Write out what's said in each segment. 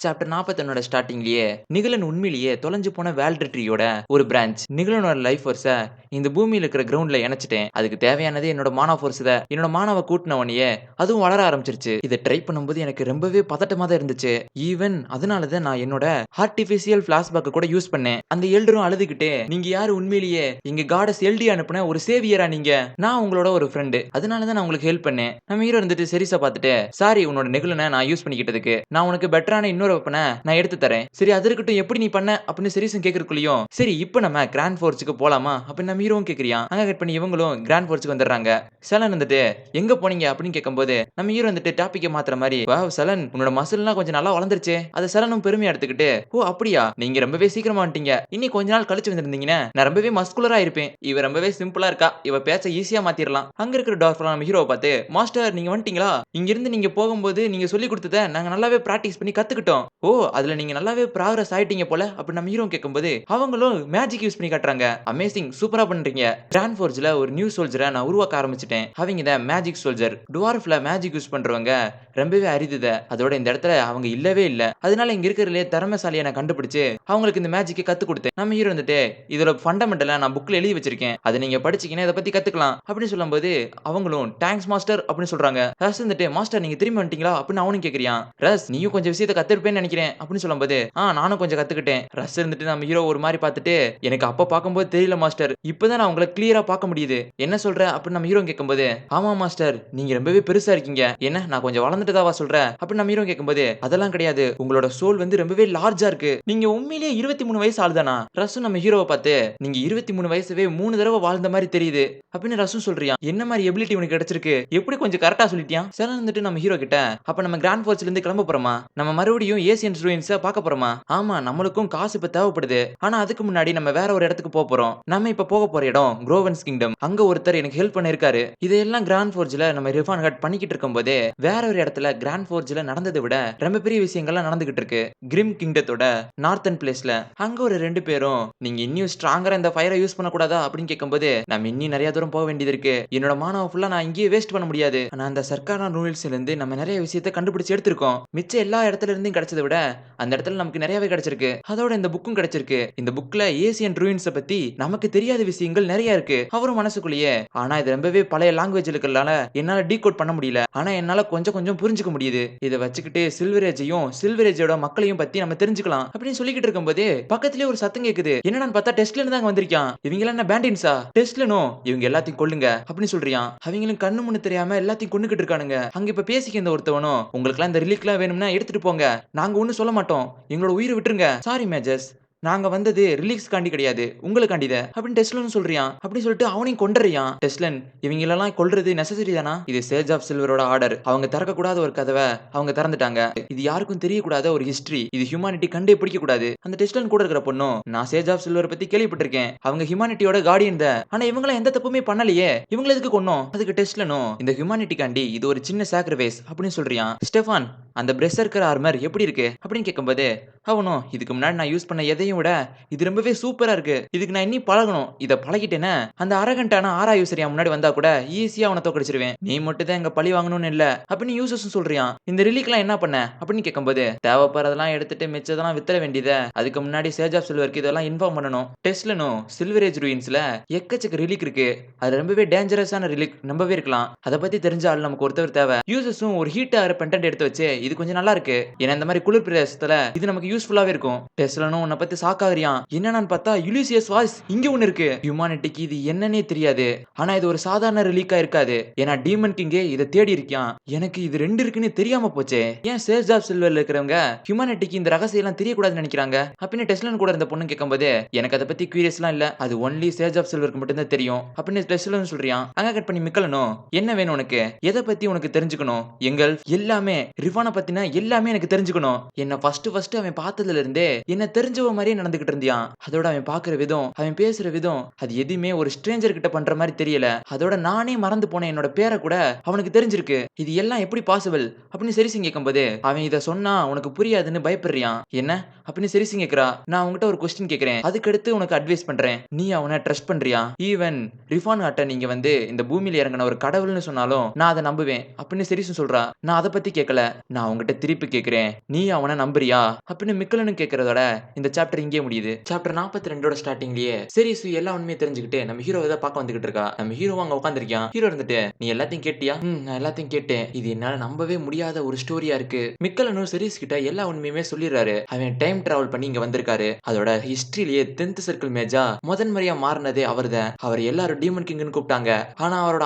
Chapter 41 ஸ்டார்டிங்லயே நிகழன் உண்மையிலேயே தொலைஞ்சு போன வேல்ட்ரியோட ஒரு பிரான்ச். நிகழனோட லைஃப் ஃபோர்ஸ இந்த பூமியில இருக்கிற கிரவுண்ட்ல இணைச்சிட்டேன். அதுக்கு தேவையானது என்னோட மானா ஃபோர்ஸ் தான். என்னோட மானாவ கூட்டின உடனேயே அதுவும் வளர ஆரம்பிச்சிருச்சு. இத ட்ரை பண்ணும்போது எனக்கு ரொம்பவே பதட்டமா தான் இருந்துச்சு. ஈவன் அதனால தான் நான் என்னோட ஆர்டிஃபிஷியல் ஃபிளாஷ்பேக்க கூட யூஸ் பண்ணேன். அந்த எல்டரும் அழுதுகிட்டே, "நீங்க யாரு உண்மையிலேயே? எங்க காடஸ் எல்டி அனுப்புன ஒரு சேவியரா நீங்க? நான் உங்களோட ஒரு ஃப்ரெண்ட். அதனால தான் நான் உங்களுக்கு ஹெல்ப் பண்ணேன்." நம்ம ஹீரோ இருந்துட்டு சீரியஸா பார்த்துட்டு, "சாரி உன்னோட நெகுலன நான் யூஸ் பண்ணிக்கிட்டதுக்கு. நான் உனக்கு பெட்டரான இன்னொரு வெப்பன நான் எடுத்து தரேன். சரி அது இருக்கட்டும் எப்படி நீ பண்ண?" அப்படின்னு சீரியஸும் கேட்கறதுக்குள்ளயும், "சரி இப்போ நம்ம கிராண்ட் ஃபோர்ஸ்க்கு போலாமா?" அப்படின்னு நம்ம ஹீரோவும் கேட்கறியான். அங்க கட் பண்ணி இவங்களும் கிராண்ட் ஃபோர்ஸ்க்கு வந்துடுறாங்க. செலன் வந்துட்டு, "எங்க போனீங்க?" அப்படின்னு கேட்கும்போது நம்ம ஹீரோ வந்துட்டு டாபிக்க மாத்துற மாதிரி, "வாவ் செலன் உன்னோட மசில்லாம் கொஞ்சம் நல்லா வளர்ந்துருச்சே." அத செலனும் பெருமையா எடுத்துக்கிட்டு, "ஓ அப்படியா? நீங்க ரொம்பவே சீக்கிரமா வந்துட்டீங்க. இன்னும் கொஞ்ச நாள் கழிச்சு வந்திருந்தீங்கன்னா நான் ரொம்பவே மஸ்குலரா இருப்பேன். இவ ரொம்பவே சிம்பிளா இருக்கா. இவ பேச்ச ஈஸியா மாத்திரலாம்." அங்க இருக்கிற டார்ஃப்லாம் நம்ம ஹீரோவ பார்த்து, "மாஸ்டர் நீங்க வந்துட்டீங்களா? இங்கிருந்து நீங்க போகும்போது நீங்க சொல்லிக் கொடுத்தத நாங்க நல்லாவே பிராக்டிஸ் பண்ணி கத்துக்கிட்டோம். ஓ அதுல நீங்க நல்லாவே ப்ராக்ரஸ் ஆயிட்டீங்க போல." அப்படி நம்ம ஹீரோ கேட்கும்போது அவங்களும் மேஜிக் யூஸ் பண்ணி காட்டுறாங்க. "அமேசிங் சூப்பரா பண்றீங்க. கிராண்ட் ஃபோர்ஜ்ல ஒரு நியூ சோல்ஜரை நான் உருவாக்க ஆரம்பிச்சிட்டேன். அவங்க தான் மேஜிக் சோல்ஜர். டுவார்ஃப்ல மேஜிக் யூஸ் பண்றவங்க ரொம்பவே அரிதுத. அதோட இந்த இடத்துல அவங்க இல்லவே இல்ல. அதனால இங்க இருக்கிறதுலே திறமைசாலியை நான் கண்டுபிடிச்சு அவங்களுக்கு இந்த மேஜிக்கை கத்து கொடுத்தேன்." நம்ம ஹீரோ வந்துட்டு, "இதோட ஃபண்டமெண்டலா நான் புக்ல எழுதி வச்சிருக்கேன். அதை நீங்க படிச்சீங்கன்னா இதை பத்தி கத்துக்கலாம்." அப்படின்னு சொல்லும்போது அவங்களும் தேங்க்ஸ் மாஸ்டர் அப்படின்னு சொல்றாங்க. ரஸ் வந்துட்டு, "மாஸ்டர் நீங்க திரும்பி வந்துட்டீங்களா?" அப்படின்னு அவனும் கேக்குறியான். ரஸ் நீயும் கொஞ்சம் விஷயத்தை கத்துருப்பேன்னு நினைக்கிறேன் அப்படின்னு சொல்லும்போது, நானும் கொஞ்சம் கத்துக்கிட்டேன்." ரஸ் இருந்துட்டு நம்ம ஹீரோ ஒரு மாதிரி பார்த்துட்டு, "எனக்கு அப்ப பார்க்கும்போது தெரியல மாஸ்டர். இப்பதான் நான் உங்களை கிளியரா பார்க்க முடியுது. என்ன சொல்ற?" அப்படின்னு நம்ம ஹீரோ கேட்கும்போது, "ஆமா மாஸ்டர் நீங்க ரொம்பவே பெருசா இருக்கீங்க. என்ன நான் கொஞ்சம் வளர்ந்துட்டதாவா சொல்ற?" அப்படின்னு நம்ம ஹீரோ கேட்கும்போது, "அதெல்லாம் கிடையாது. உங்களோட சோல் வந்து ரொம்பவே லார்ஜா இருக்கு. நீங்க உண்மையிலேயே 23 வயசு ஆளுதானா?" ரஸும் நம்ம ஹீரோவை பார்த்து, "நீங்க 23 வயசவே 3 தடவை வாழ்ந்த மாதிரி தெரியுது." அப்படின்னு ரஸும் சொல்றியான். "என்ன மாதிரி எபிலிட்டி உனக்கு கிடைச்சிருக்கு? எப்படி கொஞ்சம் கரெக்டா சொல்லிட்டியான்?" செலன் வந்துட்டு நம்ம ஹீரோ கிட்ட, "அப்ப நம்ம கிராண்ட் ஃபோர்ஸ்ல இருந்து கிளம்ப போறோமா? நம்ம மறுபடியும் ஏசியன் ரூயின்ஸ பார்க்க போறோமா?" "ஆமா நம்மளுக்கும் காசு இப்ப தேவைப்படுது. ஆனா அதுக்கு முன்னாடி நம்ம வேற ஒரு இடத்துக்கு போறோம். நம்ம இப்ப போக போற இடம் குரோவன்ஸ் கிங்டம். அங்க ஒருத்தர் எனக்கு ஹெல்ப் பண்ண இருக்காரு." இதையெல்லாம் கிராண்ட் ஃபோர்ஜ்ல நம்ம ரிஃபான் ஹட் பண்ணிக்கிட்டு இருக்கும்போதே வேற ஒரு இடத்துல கிராண்ட் ஃபோர்ஜ்ல நடந்ததை விட ரொம்ப பெரிய விஷயங்கள்லாம் நடந்துகிட்டு இருக்கு. கிரிம் கிங்டத்தோட நார்த்தன் பிளேஸ்ல அங்க ஒரு 2 பேரும், "நீங்க இன்னும் ஸ்ட்ராங்கரா இந்த ஃபயரை யூஸ் பண்ணக்கூடாதா?" அப்படின்னு கேட்கும்போது, "நம்ம இன்னும் நிறைய தூரம் போக வேண்டியது இருக்கு. என்னோட மானாவ ஃபுல்லா நான் இங்கேயே வேஸ்ட் பண்ண முடியாது. ஆனா அந்த சர்க்கானா ரூல்ஸ்ல இருந்து நம்ம நிறைய விஷயத்தை கண்டுபிடிச்சு எடுத்திருக்கோம். மிச்ச எல்லா இடத்துல இருந்தும் கிடைச்சதை விட அந்த இடத்துல நமக்கு நிறையவே கிடைச்சிருக்கு. அதோட இந்த புக்கும் கிடைச்சிருக்கு. இந்த புக்ல ஏசியன் ரூயின்ஸ பத்தி நமக்கு தெரியாத விஷயங்கள் நிறைய இருக்கு." அவரும் மனசுக்குள்ளேயே, "ஆனா இது ரொம்பவே பழைய லாங்குவேஜ் இருக்கறனால என்னால டீகோட் பண்ண முடியல. ஆனா என்னால கொஞ்சம் கொஞ்சம் புரிஞ்சுக்க முடியுது. இத வச்சுக்கிட்டு சில்வரேஜையும் சில்வரேஜோட மக்களையும் பத்தி நம்ம தெரிஞ்சுக்கலாம்." அப்படின்னு சொல்லிக்கிட்டு இருக்கும்போது பக்கத்துலயே ஒரு சத்தம் கேக்குது. என்னடான்னு பார்த்தா டெஸ்ட்ல இருந்து அங்க வந்திருக்கான். "இவங்க எல்லாம் என்ன பேண்டின்ஸா? டெஸ்ட்லனோ இவங்க எல்லாத்தையும் கொல்லுங்க." அப்படின்னு சொல்றியான். அவங்களும் கண்ணு முன்னு தெரியாம எல்லாத்தையும் கொன்னுகிட்டு இருக்கானுங்க. அங்க இப்ப பேசிக்க இந்த ஒருத்தவனும், "உங்களுக்குலாம் இந்த ரிலீக்லாம் வேணும்னா எடுத்துட்டு போங்க. நாங்க ஒண்ணும் சொல்ல மாட்டோம். எங்களோட உயிரை விட்டுருங்க. Sorry majors. நாங்க வந்தது ரிலீக்ஸ்காண்டி கிடையாது. உங்களுக்காண்டி தான்." அப்படின்னு டெஸ்லன் சொல்றியான். அப்படி சொல்லிட்டு அவனையும் கொன்றுறியான். டெஸ்லன், "இவங்களெல்லாம் கொல்றது நெசசரி தானா? இது சேஜ் ஆஃப் சில்வரோட ஆர்டர். அவங்க திறக்க கூடாத ஒரு கதவை அவங்க திறந்துட்டாங்க. இது யாருக்கும் தெரியக்கூடாத ஒரு ஹிஸ்டரி. இது ஹியூமனிட்டி கண்டே பிடிக்க கூடாது." அந்த டெஸ்லன் கூட இருக்கிற பொண்ணும், "நான் சேஜ் ஆஃப் சில்வர் பத்தி கேள்விப்பட்டிருக்கேன். அவங்க ஹியூமனிட்டியோட கார்டியன் தான். ஆனா இவங்கள எந்த தப்புமே பண்ணலையே. இவங்கள எதுக்கு கொன்னோம்?" அதுக்கு டெஸ்லனும், "இந்த ஹியூமனிட்டிக்காண்டி இது ஒரு சின்ன சாக்ரிஃபைஸ்." அப்படின்னு சொல்றியான். ஸ்டெஃபான், "அந்த பெர்சர்க்கர் ஆர்மர் எப்படி இருக்கு?" அப்படின்னு கேட்கும்போது அவனும், "இதுக்கு முன்னாடி நான் யூஸ் பண்ண எதையும் விட இது ரொம்பவே சூப்பரா இருக்கு. இதுக்கு நான் இன்னி பழகணும். இத பழகிட்டேன்னா அந்த அரகன்ட்டான ஆரா யூசர் என் முன்னாடி வந்தா கூட ஈஸியா அவன தோக்கடிச்சிருவேன். நீ மட்டும் தான் எங்க பழி வாங்கணும்னு இல்ல." அப்படின்னு யூசர்ஸும் சொல்றியான். "இந்த ரிலீக்லாம் என்ன பண்ண?" அப்படின்னு கேட்கும்போது, "தேவைப்படுறதெல்லாம் எடுத்துட்டு மிச்சதெல்லாம் வித்தர வேண்டியத. அதுக்கு முன்னாடி சேஜ் ஆஃப் சில்வருக்கு இதெல்லாம் இன்ஃபார்ம் பண்ணணும்." டெஸ்லனும், "சில்வர் ஏஜ் ரூயின்ஸ்ல எக்கச்சக்க ரிலீக் இருக்கு. அது ரொம்பவே டேஞ்சரஸான ரிலீக். நம்பவே இருக்கலாம். அத பத்தி தெரிஞ்ச ஆள் நமக்கு ஒருத்தர் தேவை." யூசர்ஸும் ஒரு ஹீட் ஆகிற பெண்டன்ட் எடுத்து வச்சு, "இது கொஞ்சம் நல்லா இருக்கு. ஏன்னா இந்த மாதிரி குளிர் பிரதேசத்துல இது நமக்கு யூஸ்ஃபுல்லாவே இருக்கும்." டெஸ்லனும் உன்னை பத்தி சாக்காகிறியான். என்னன்னு பார்த்தா யுலிசியஸ் வாய்ஸ் இங்க ஒண்ணு இருக்கு. ஹியூமனிட்டிக்கு இது என்னன்னே தெரியாது. ஆனா இது ஒரு சாதாரண ரிலீக்கா இருக்காது. ஏன்னா டீமன் கிங்கே இதை தேடி இருக்கான். எனக்கு இது 2 இருக்குன்னு தெரியாம போச்சே. ஏன் சேஜ் ஆஃப் சில்வர்ல இருக்கிறவங்க ஹியூமனிட்டிக்கு இந்த ரகசியம் எல்லாம் தெரியக்கூடாதுன்னு நினைக்கிறாங்க?" அப்படின்னு டெஸ்லன் கூட இருந்த பொண்ணு கேட்கும்போது, "எனக்கு அதை பத்தி கியூரியஸ்லாம் இல்ல. அது ஒன்லி சேஜ் ஆஃப் சில்வருக்கு மட்டும் தான் தெரியும்." அப்படின்னு டெஸ்லன் சொல்றியான். அங்க கட் பண்ணி மிக்கலனும், "என்ன வேணும் உனக்கு? எதை பத்தி உனக்கு தெரிஞ்சுக்கணும்?" "எங்கள் எல்லாமே ரிவான பத்தின எல்லாமே எனக்கு தெரிஞ்சுக்கணும். என்ன ஃபர்ஸ்ட் அவன் பார்த்ததுல இருந்தே என்ன தெரிஞ்சவ மாதிரியே நடந்துகிட்டு இருந்தியான். அதோட அவன் பார்க்கிற விதம், அவன் பேசுற விதம், அது எதுவுமே ஒரு ஸ்ட்ரேஞ்சர் கிட்ட பண்ற மாதிரி தெரியல. அதோட நானே மறந்து போன என்னோட பேரை கூட அவனுக்கு தெரிஞ்சிருக்கு. இது எல்லாம் எப்படி பாசிபிள்?" அப்படின்னு செரிசிங் கேட்கும்போது, அவன் இதை சொன்னா உனக்கு புரியாதுன்னு பயப்படுறியான். "என்ன?" அப்படின்னு செரிசிங் கேட்கிறா. "நான் உங்ககிட்ட ஒரு கொஸ்டின் கேட்கிறேன். அதுக்கடுத்து உனக்கு அட்வைஸ் பண்றேன். நீ அவனை ட்ரஸ்ட் பண்றியா? ஈவன் ரிஃபான் ஹாட்ட நீங்க வந்து இந்த பூமியில இறங்கின ஒரு கடவுள்னு சொன்னாலும் நான் அதை நம்புவேன்." அப்படின்னு செரிசும் சொல்றா. "நான் அதை பத்தி கேட்கல. நான் உன்கிட்ட திருப்பி கேட்கிறேன். நீ அவன நம்புறியா? அப்படின்னு மிக்கலனும் கேட்கிறதோட இந்த சாப்டர் இங்கேயே முடியுது. சாப்டர் 42ஓட ஸ்டார்ட்டிங்லயே சீரிஸ் எல்லா உண்மையும் தெரிஞ்சுக்கிட்டு நம்ம ஹீரோவ தான் பார்க்க வந்துகிட்டு இருக்கா. நம்ம ஹீரோவும் அங்க உட்கார்ந்திருக்கான். ஹீரோ இருந்துட்டு நீ எல்லாத்தையும் கேட்டியா? நான் எல்லாத்தையும் கேட்டேன். இது என்னால நம்பவே முடியாத ஒரு ஸ்டோரியா இருக்கு. மிக்கலனும் சீரிஸ் கிட்ட எல்லா உண்மையுமே சொல்லிடுறாரு. அவன் டைம் டிராவல் பண்ணி இங்க வந்திருக்காரு. அதோட ஹிஸ்டரியிலேயே 10th சர்க்கிள் மேஜா முதன் முறையா மாறினதே அவர்தான். அவர் எல்லாரும் டீமன் கிங்னு கூப்பிட்டாங்க. ஆனா அவரோட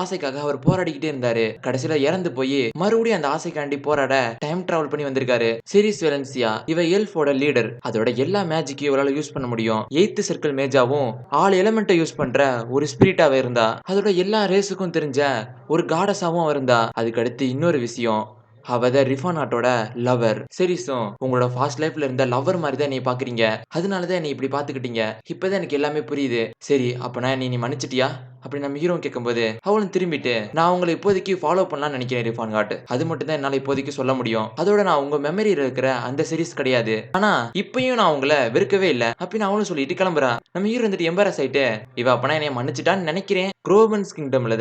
ஆசைக்காக அவர் போராடிக்கிட்டே இருந்தாரு. கடைசியில இறந்து போய் மறுபடியும் அந்த ஆசைக்காண்டி போராட டைம் டிராவல் பண்ணி வந்திருக்காரு. சிரிஸ் வெலன்சியா இவ எல்ஃபோட லீடர். அதோட எல்லா மேஜிக்கையும் இவரால யூஸ் பண்ண முடியும். 8th சர்க்கிள் மேஜாவும் ஆல் எலிமெண்ட்டை யூஸ் பண்ற ஒரு ஸ்பிரிட்டாவே இருந்தா. அதோட எல்லா ரேஸுக்கும் தெரிஞ்ச ஒரு காடஸாவும் இருந்தா. அதுக்கு அடுத்து இன்னொரு விஷயம், அவதான் ரிஃபானாட்டோட லவர். சரிசும் உங்களோட ஃபாஸ்ட் லைஃப்ல இருந்த லவர் மாதிரி தான் நீ பாக்குறீங்க. அதனாலதான் நீ இப்படி பாத்துக்கிட்டீங்க. இப்பதான் எனக்கு எல்லாமே புரியுது. சரி அப்பனா நீ மன்னிச்சிட்டியா? அப்படி நம்ம ஹீரோ கேட்கும்போது அவளும் திரும்பிட்டு நான் உங்களை இப்போதைக்கு ஃபாலோ பண்ணலாம்னு நினைக்கிறேன் ரிஃபான் காட். அது மட்டும் தான் என்னால இப்போதைக்கு சொல்ல முடியும். அதோட நான் உங்க மெமரியில இருக்கிற அந்த சீரிஸ் கிடையாது. ஆனா இப்பயும் நான் உங்களை வெறுக்கவே இல்ல அப்படின்னு அவளும் சொல்லிட்டு கிளம்புறா. நம்ம ஹீரோ வந்துட்டு எம்பாரஸ் ஆயிட்டு இவ அப்பனா என்னைய மன்னிச்சிட்டான்னு நினைக்கிறேன். குரோபன்ஸ் கிங்டம்ல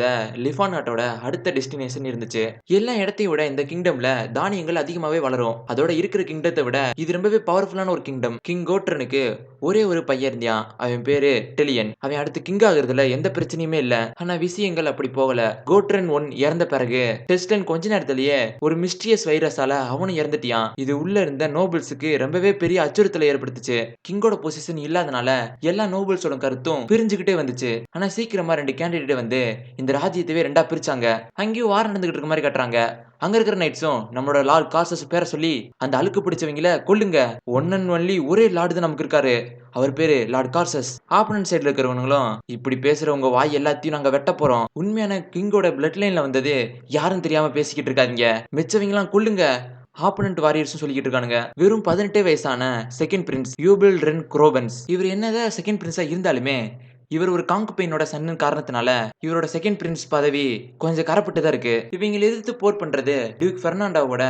லிஃபான் காட்டோட அடுத்த டெஸ்டினேஷன் இருந்துச்சு. எல்லா இடத்தையும் விட இந்த கிங்டம்ல தானியங்கள் அதிகமாவே வளரும். அதோட இருக்கிற கிங்டத்தை விட இது ரொம்பவே பவர்ஃபுல்லான ஒரு கிங்டம். கிங் கோட்ரனுக்கு ஒரே ஒரு பையன் இருந்தான். அவன் பேரு டெலியன். அவன் அடுத்து கிங் ஆகுறதுல எந்த பிரச்சனையுமே இல்ல. ஆனா விஷயங்கள் அப்படி போகல. கோட்ரன் 1 இறந்த பிறகு டெஸ்டன் கொஞ்ச நேரத்திலேயே ஒரு மிஸ்டீரியஸ் வைரஸால அவனும் இறந்துட்டியான். இது உள்ள இருந்த நோபல்ஸுக்கு ரொம்பவே பெரிய அச்சுறுத்தலை ஏற்படுத்துச்சு. கிங்கோட பொசிஷன் இல்லாதனால எல்லா நோபல்ஸோட கருத்தும் பிரிஞ்சுக்கிட்டே வந்துச்சு. ஆனா சீக்கிரமா 2 கேண்டிடேட் வந்து இந்த ராஜ்யத்தவே 2ஆ பிரிச்சாங்க. அங்கேயும் வார் நடந்துகிட்டு இருக்க மாதிரி காட்டுறாங்க. அங்க இருக்கிற நைட்ஸும் நம்மளோட லார்ட் கார்சஸ் பேரை சொல்லி அந்த அழுக்கு பிடிச்சவங்கள கொல்லுங்க. ஒன் அண்ட் ஒன்லி ஒரே லார்டு தான் நமக்கு இருக்காரு. அவர் பேரு லார்ட் கார்சஸ். ஆப்பனன்ட் சைடுல இருக்கிறவங்களும் இப்படி பேசுறவங்க வாய் எல்லாத்தையும் நாங்க வெட்ட போறோம். உண்மையான கிங்கோட பிளட் லைன்ல வந்தது யாரும் தெரியாம பேசிக்கிட்டு இருக்காதீங்க. மிச்சவங்கலாம் கொல்லுங்க. ஆப்பனன்ட் வாரியர்ஸ் சொல்லிக்கிட்டு இருக்கானுங்க. வெறும் 18 வயசான செகண்ட் பிரின்ஸ் யூபில் ரென் குரோபன்ஸ். இவர் என்னதான் செகண்ட் பிரின்ஸா இருந்தாலுமே இவர் ஒரு காங்குபெயினோட சன்னு காரணத்தினால இவரோட செகண்ட் பிரின்ஸ் பதவி கொஞ்சம் கரப்பட்டு தான் இருக்கு. இவங்களை எதிர்த்து போர் பண்றது டியூக் பெர்னாண்டோவோட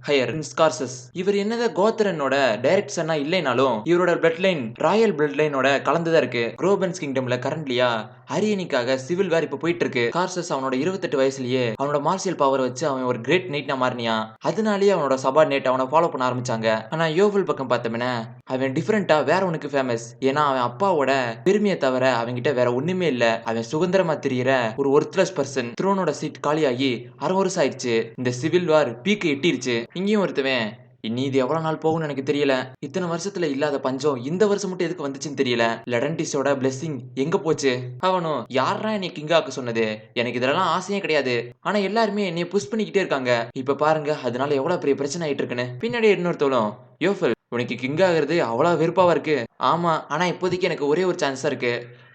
ஹையர் ஸ்கார்சஸ். இவர் என்னதான் கோத்ரனோட டைரக்ட் சன்னா இல்லைனாலும் இவரோட பிளட் லைன் ராயல் பிளட் லைனோட கலந்துதான் இருக்கு. குரோபன்ஸ் கிங்டம்ல கரண்ட்லியா அரியனிக்காக சிவில் வார் இப்ப போயிட்டு இருக்கு. கார்சஸ் அவனோட 28 வயசுலயே அவனோட மார்ஷியல் பவர் வச்சு அவன் ஒரு கிரேட் நைட்னா மாறினியான். அதனாலேயே அவனோட சபார்டினேட் அவனை ஃபாலோ பண்ண ஆரம்பிச்சாங்க. ஆனா யோவல் பக்கம் பார்த்தோம்னா அவன் டிஃபரெண்டா வேற ஒனுக்கு ஃபேமஸ். ஏன்னா அவன் அப்பாவோட பெருமையை தவிர அவன்கிட்ட வேற ஒண்ணுமே இல்ல. அவன் சுதந்திரமா திரியற ஒரு ஒர்த்லெஸ் பர்சன். த்ரோனோட சீட் காலியாகி 6 வருஷம் ஆயிடுச்சு. இந்த சிவில் வார் பீக்கு எட்டிருச்சு. இங்கேயும் ஒருத்தவன் இனி இது எவ்வளவு நாள் போகும்னு எனக்கு தெரியல. இத்தனை வருஷத்துல இல்லாத பஞ்சம் இந்த வருஷம் மட்டும் எதுக்கு வந்துச்சுன்னு தெரியல. லெடன்டிஸோட பிளெஸிங் எங்க போச்சு? அவனும் யாரா என்னை கிங்காக்க சொன்னது? எனக்கு இதெல்லாம் ஆசையே கிடையாது. ஆனா எல்லாருமே என்னைய புஷ் பண்ணிக்கிட்டே இருக்காங்க. இப்ப பாருங்க அதனால எவ்வளவு பெரிய பிரச்சனை ஆயிட்டு இருக்குன்னு. பின்னாடி இன்னொருத்தவளும் யோஃபல் உனக்கு கிங் ஆகுறது அவ்வளவு வெறுப்பாவா இருக்கு. ஆமா ஆனா இப்போதைக்கு எனக்கு ஒரே ஒரு சான்ஸ் இருக்கு.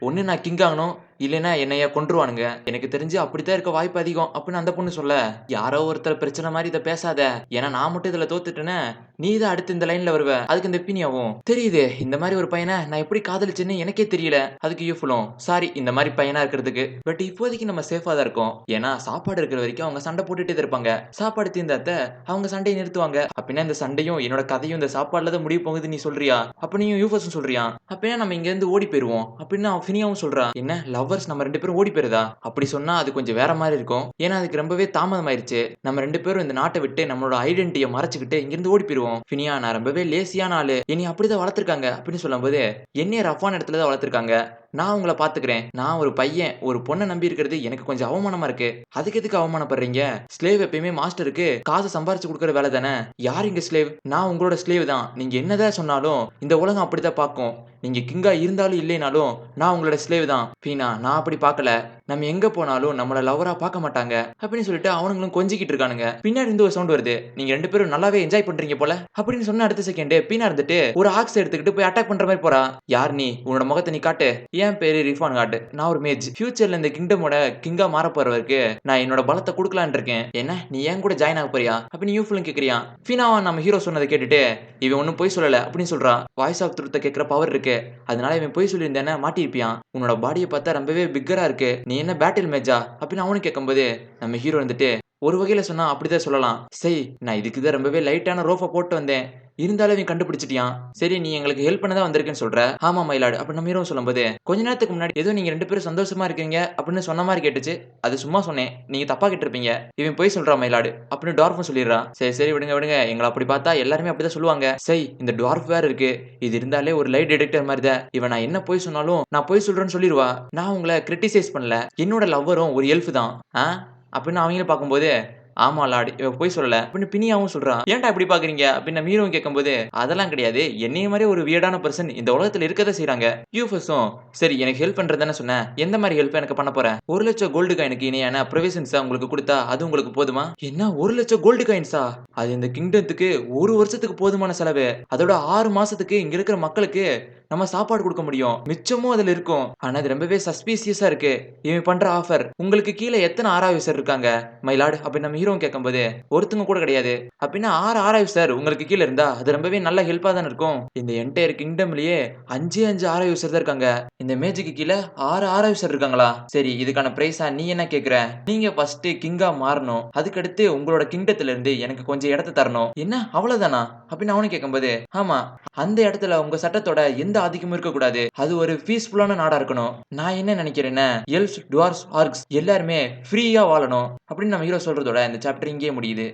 ஒண்ணு நான் கிங் ஆகணும் இல்லைன்னா என்னைய கொன்றுவானுங்க. எனக்கு தெரிஞ்சு அப்படித்தான் இருக்க வாய்ப்பு அதிகம் அப்படின்னு அந்த பொண்ணு சொல்ல யாரோ ஒருத்தர் பிரச்சனை மாதிரி இதை பேசாத. ஏன்னா நான் மட்டும் இதுல தோத்துட்டேன்னு நீ தான் அடுத்து இந்த லைன்ல வருவ. அதுக்கு இந்த பினியாவும் தெரியுது இந்த மாதிரி ஒரு பையனை நான் எப்படி காதலிச்சேன்னு எனக்கே தெரியல. அதுக்கு யூஃபுல்லும் சாரி இந்த மாதிரி பையனா இருக்கிறதுக்கு. பட் இப்போதைக்கு நம்ம சேஃபா தான் இருக்கோம். ஏன்னா சாப்பாடு இருக்கிற வரைக்கும் அவங்க சண்டை போட்டுட்டே தான் இருப்பாங்க. சாப்பாடு தீர்ந்தாத்த அவங்க சண்டையை நிறுத்துவாங்க. அப்படின்னா இந்த சண்டையும் என்னோட கதையும் இந்த சாப்பாடுல தான் முடிவு போகுது நீ சொல்றியா? அப்ப நீயும் யூஃபஸும் சொல்றியா? அப்படின்னா நம்ம இங்க இருந்து ஓடி போயிருவோம் அப்படின்னு ஃபினியாவும் சொல்றா. என்ன லவ்வர்ஸ் நம்ம 2 பேரும் ஓடி போயிருதா? அப்படி சொன்னா அது கொஞ்சம் வேற மாதிரி இருக்கும். ஏன்னா அதுக்கு ரொம்பவே தாமதம் ஆயிருச்சு. நம்ம 2 பேரும் இந்த நாட்டை விட்டு நம்மளோட ஐடென்டிட்டியை மறைச்சுக்கிட்டு இங்கிருந்து ஓடி போயிருவோம். ஃபினியா நான் ரொம்பவே லேசியான ஆளு. என்னை அப்படிதான் வளர்த்திருக்காங்க அப்படின்னு சொல்லும்போது என்னைய ரஃபான இடத்துல தான் வளர்த்திருக்காங்க. நான் உங்களை பாத்துக்கிறேன். நான் ஒரு பையன் ஒரு பொண்ணை நம்பி இருக்கிறது எனக்கு கொஞ்சம் அவமானமா இருக்கு. அதுக்கு எதுக்கு அவமானப்படுறீங்க? ஸ்லேவ் எப்பயுமே மாஸ்டருக்கு காசு சம்பாரிச்சு கொடுக்குற வேலை தானே. யார் இங்க ஸ்லேவ்? நான் உங்களோட ஸ்லேவ் தான். நீங்க என்னதான் சொன்னாலும் இந்த உலகம் அப்படித்தான் பார்க்கும். நீங்க கிங்கா இருந்தாலும் இல்லைனாலும் நான் உங்களோட ஸ்லேவ் தான். பீனா நான் அப்படி பார்க்கல. நம்ம எங்க போனாலும் நம்மள லவரா பார்க்க மாட்டாங்க அப்படின்னு சொல்லிட்டு அவனுங்களும் கொஞ்சிக்கிட்டு இருக்கானுங்க. பின்னாடி இருந்து ஒரு சவுண்ட் வருது. நீங்க 2 பேரும் நல்லாவே என்ஜாய் பண்றீங்க போல அப்படின்னு சொன்ன அடுத்த செகண்ட் பீனா இருந்துட்டு ஒரு ஆக்ஸ் எடுத்துக்கிட்டு போய் அட்டாக் பண்ற மாதிரி போறா. யார் நீ? உன்னோட முகத்தை நீ காட்டு. என் பேரு ரிஃபான் காட். நான் ஒரு மேஜ். ஃபியூச்சர்ல இந்த கிங்டமோட கிங்கா மாற போறவருக்கு நான் என்னோட பலத்தை கொடுக்கலான்னு இருக்கேன். என்ன நீ ஏன் கூட ஜாயின் ஆக போறியா அப்படின்னு யூஃபுல்லும் கேக்குறியா. ஃபீனாவா நம்ம ஹீரோ சொன்னதை கேட்டுட்டு இவன் ஒன்னும் போய் சொல்லல அப்படின்னு சொல்றா. வாய்ஸ் ஆஃப் ட்ரூத்தை கேட்கிற பவர் இருக்கு. அதனால இவன் போய் சொல்லியிருந்தேன்னா மாட்டிருப்பியான். உன்னோட பாடியை பார்த்தா ரொம்பவே பிக்கரா இருக்கு. நீ என்ன பேட்டில் மேஜா அப்படின்னு அவனு கேட்கும்போது நம்ம ஹீரோ வந்துட்டு ஒரு வகையில சொன்னா அப்படிதான் சொல்லலாம். சரி நான் இதுக்குதான் ரொம்பவே லைட்டான ரோஃபை போட்டு வந்தேன். இருந்தாலும் இவன் கண்டுபிடிச்சிட்டியான். சரி நீ எங்களுக்கு ஹெல்ப் பண்ண தான் வந்திருக்கேன்னு சொல்ற. ஆமா மை லார்ட் அப்படின்னு நம்ம ஹீரோ சொல்லும்போது, கொஞ்ச நேரத்துக்கு முன்னாடி ஏதோ நீங்க 2 பேரும் சந்தோஷமா இருக்கீங்க அப்படின்னு சொன்ன மாரி கேட்டுச்சு. அது சும்மா சொன்னேன். நீங்க தப்பா கேட்டுருப்பீங்க. இவன் பொய் சொல்றான் மை லார்ட் அப்படின்னு டார்ஃபும் சொல்லிடுறான். சரி, சரி விடுங்க, விடுங்க. எங்கள அப்படி பார்த்தா எல்லாருமே அப்படிதான் சொல்லுவாங்க. சை இந்த டார்ஃப் வேற இருக்கு. இது இருந்தாலே ஒரு லை டிடெக்டர் மாரி தான். இவன் நான் என்ன பொய் சொன்னாலும் நான் பொய் சொல்றேன்னு சொல்லிருவா. நான் உங்கள கிரிட்டிசைஸ் பண்ணல. என்னோட லவ்வரும் ஒரு எல்ஃப் தான். ஆ அப்படின்னு அவங்களும் பார்க்கும்போது, ஆமா லார்ட். இவ பொய் சொல்லல. அப்படின்னு பினியாவும் சொல்றான். ஏன்டா இப்படி பார்க்குறீங்க? அப்படின்னு நம்ம ஹீரோவும் கேட்கும்போது, அதெல்லாம் கிடையாது. என்னைய மாரியே ஒரு வியர்டான பெர்சன் இந்த உலகத்துல இருக்க தான் செய்றாங்க. யூஃபஸும் சரி எனக்கு ஹெல்ப் பண்றேன்னு தானே சொன்னேன். எந்த மாரி ஹெல்ப் எனக்கு பண்ண போற? 1,00,000 கோல்டு காயினுக்கு இணையான ப்ரொவிஷன்ஸ உங்களுக்கு குடுத்தா அது உங்களுக்கு போதுமா? என்ன 1,00,000 கோல்டு காயின்ஸா? அது இந்த கிங்டத்துக்கு 1 வருஷத்துக்கு போதுமான செலவு. அதோட 6 மாசத்துக்கு இங்க இருக்கிற மக்களுக்கு நம்ம சாப்பாடு குடுக்க முடியும். மிச்சமும் அதுல இருக்கும். ஆனா இது ரொம்பவே சஸ்பீசியஸா இருக்கு. இவன் பண்ற ஆஃபர். உங்களுக்கு கீழ எத்தன ஆராய்வசர் இருக்காங்க? மை லார்ட் அப்படின்னு நம்ம ஹீரோவும் கேட்கும்போது, ஒருத்தங்க கூட கிடையாது. அப்படின்னா 6 ஆராய்வசர் உங்களுக்கு கீழ இருந்தா அது ரொம்பவே நல்ல ஹெல்ப்பா தானே இருக்கும். இந்த என்டையர் கிங்டம்லயே 5 ஆராய்வசர் தான் இருக்காங்க. இந்த மேஜிக்கு கீழ 6 ஆராய்வசர் இருக்காங்களா? சரி இதுக்கான பிரைஸா நீ என்ன கேட்கிற? நீங்க ஃபர்ஸ்ட் கிங்கா மாறணும். அதுக்கடுத்து உங்களோட கிங்டத்துல இருந்து எனக்கு கொஞ்சம் இடத்த தரணும். என்ன அவ்வளவுதானா? அப்படின்னு அவனும் கேட்கும்போது, ஆமா. அந்த இடத்துல உங்க சட்டத்தோட எந்த ஆதிக்கமும் இருக்கக்கூடாது. அது ஒரு பீஸ்ஃபுல்லான நாடா இருக்கணும். நான் என்ன நினைக்கிறேன்னா, எல்ஃப்ஸ், டுவார்ஃப்ஸ், ஆர்க்ஸ் எல்லாருமே ஃப்ரீயா வாழணும். அப்படின்னு நம்ம ஹீரோ சொல்றதோட இந்த சாப்டர் இங்கேயே முடியுது.